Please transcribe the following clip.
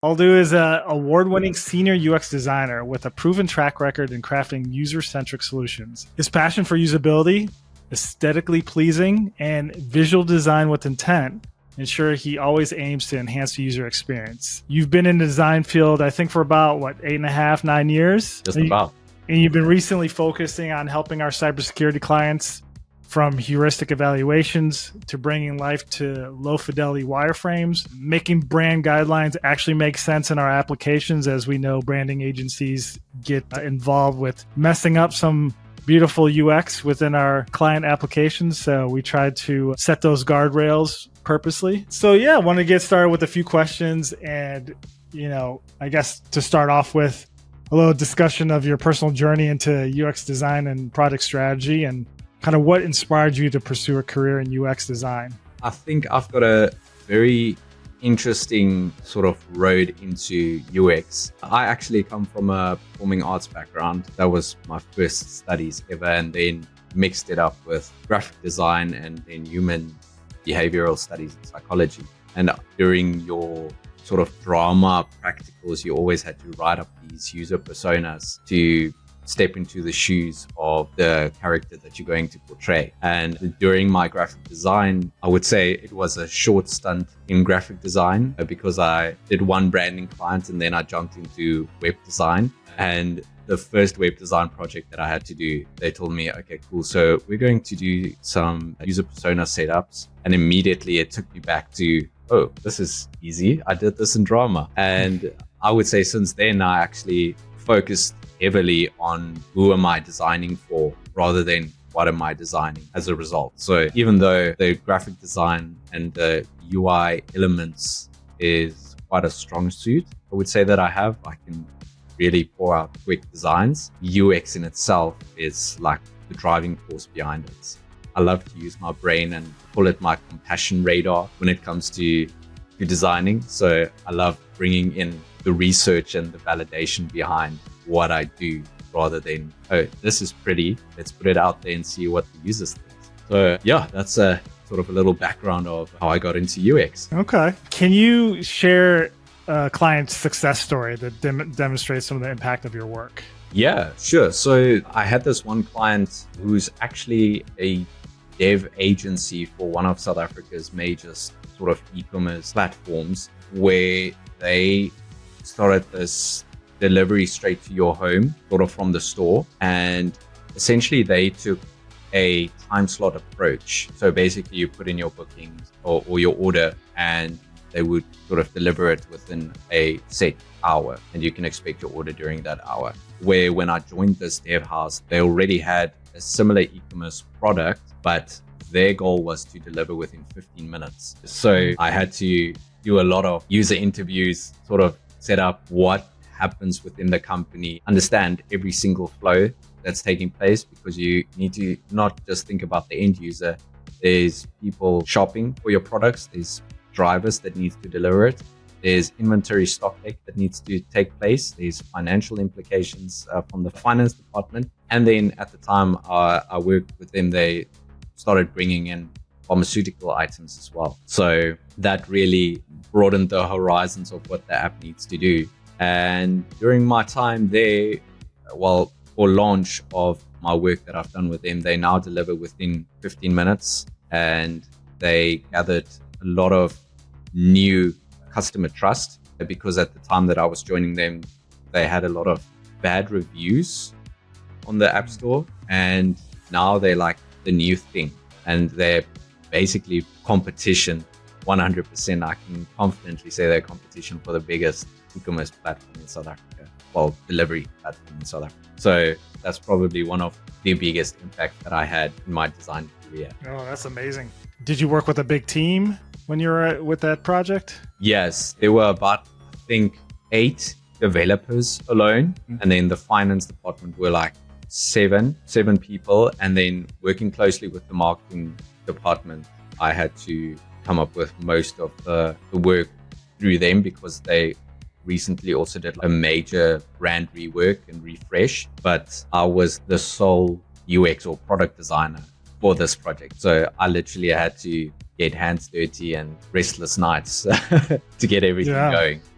Aldu is an award-winning senior UX designer with a proven track record in crafting user-centric solutions. His passion for usability, aesthetically pleasing, and visual design with intent ensure he always aims to enhance the user experience. You've been in the design field, I think, for about, 8.5, 9 years? Just about. And you've been recently focusing on helping our cybersecurity clients from heuristic evaluations to bringing life to low fidelity wireframes, making brand guidelines actually make sense in our applications. As we know, branding agencies get involved with messing up some beautiful UX within our client applications. So we tried to set those guardrails purposely. So yeah, I want to get started with a few questions. And, I guess to start off with a little discussion of your personal journey into UX design and product strategy, and kind of what inspired you to pursue a career in UX design? I think I've got a very interesting sort of road into UX. I actually come from a performing arts background. That was my first studies ever, and then mixed it up with graphic design and then human behavioral studies and psychology. And during your sort of drama practicals, you always had to write up these user personas to step into the shoes of the character that you're going to portray. And during my graphic design, I would say it was a short stunt in graphic design because I did one branding client and then I jumped into web design. And the first web design project that I had to do, they told me, okay, cool. So we're going to do some user persona setups. And immediately it took me back to, oh, this is easy. I did this in drama. And I would say since then, I actually focused heavily on who am I designing for rather than what am I designing as a result. So even though the graphic design and the UI elements is quite a strong suit, I would say that I can really pour out quick designs. UX in itself is like the driving force behind it. I love to use my brain and call it my compassion radar when it comes to designing. So I love bringing in the research and the validation behind what I do rather than, oh, this is pretty, let's put it out there and see what the users think. So yeah, that's a sort of a little background of how I got into UX. Okay. Can you share a client success story that demonstrates some of the impact of your work? Yeah, sure. So I had this one client who's actually a dev agency for one of South Africa's major sort of e-commerce platforms, where they started this delivery straight to your home, sort of from the store. And essentially they took a time slot approach. So basically you put in your bookings or your order and they would sort of deliver it within a set hour and you can expect your order during that hour. Where when I joined this dev house, they already had a similar e-commerce product, but their goal was to deliver within 15 minutes. So I had to do a lot of user interviews, sort of set up what happens within the company, understand every single flow that's taking place, because you need to not just think about the end user. There's people shopping for your products, there's drivers that need to deliver it, there's inventory stock take that needs to take place, there's financial implications from the finance department. And then at the time I worked with them, they started bringing in pharmaceutical items as well. So that really broadened the horizons of what the app needs to do. And during my time there, for launch of my work that I've done with them, they now deliver within 15 minutes and they gathered a lot of new customer trust, because at the time that I was joining them, they had a lot of bad reviews on the App Store, and now they're like the new thing and they're basically competition 100%. I can confidently say they're competition for the biggest e-commerce platform in South Africa, delivery platform in South Africa. So that's probably one of the biggest impact that I had in my design career. Oh, that's amazing. Did you work with a big team when you were with that project? Yes, there were about, I think, 8 developers alone. And then the finance department were like seven people. And then working closely with the marketing department, I had to come up with most of the work through them, because they recently also did a major brand rework and refresh, but I was the sole UX or product designer for this project. So I literally had to get hands dirty and restless nights to get everything going.